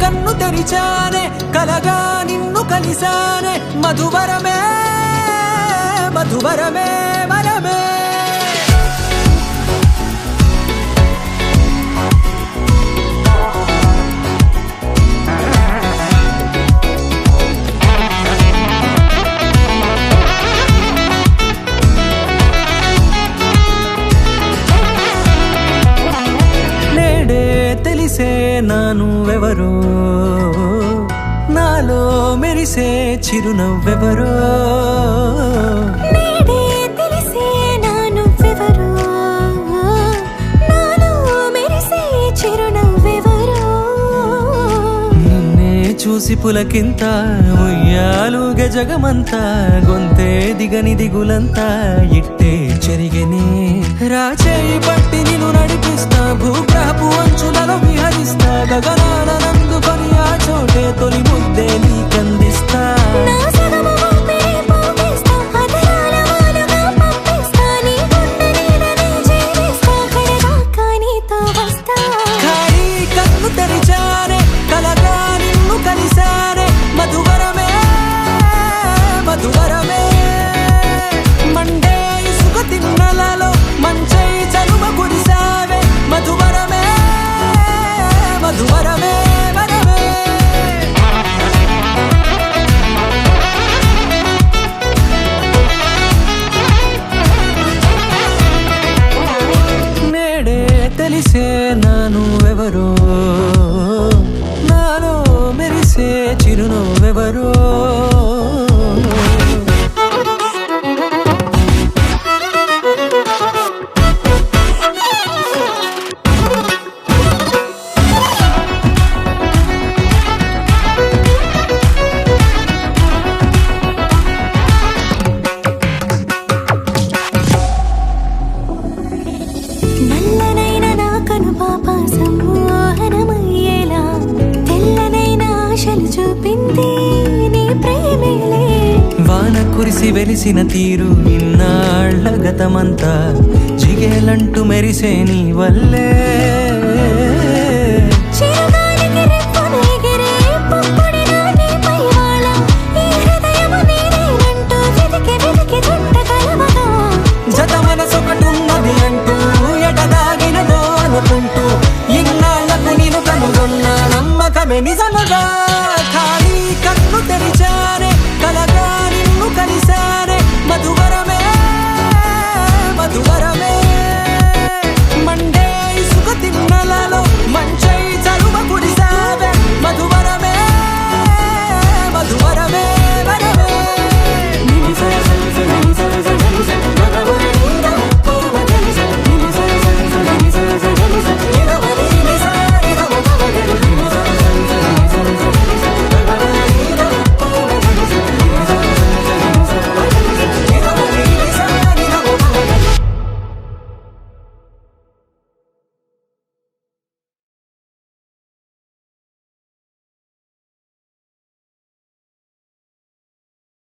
కన్ను తెరిచానే కలగా నిన్ను కలిసానే మధువరమే మధువరమే వరమే తెలిసే నానువెవరో నాలో మెరిసే చిరునవ్వెవరో తెలిసే నానువెవరో నాలో మెరిసే చిరునవ్వెవరో నిన్నే చూసి పులకింత ఉయ్యాలుగే జగమంతా గొంతే దిగని దిగులంతా ఇట్టే చెరిగెనే రాచేయి పట్టి నిన్ను నడిపిస్తా భూగ్రహపు అంచులలో విహరిస్తా గగనాన నందుకొని ఆ చోటే తొలి ముద్దే నీకందిస్తా ఖాళీ కన్ను తెరిచానే కలగా నిన్ను కలిసానే మధువరమే మధువరమే మండే ఇసుక తిన్నలలో మంచై చలువ కురిసావే మధువరమే మధువరమే వరమే నేడే తెలిసే నానువెవరో నాలో మెరిసే చిరునవ్వెవరో నల్లనైన నా కనుపాప సమ్మోహనమయ్యేలా తెల్లనైన ఆశలు చూపింది నీ ప్రేమేలే వాన కురిసి వెలిసిన తీరు ఇన్నాళ్ల గతమంతా జిగేలంటూ మెరిసే నీ వల్లే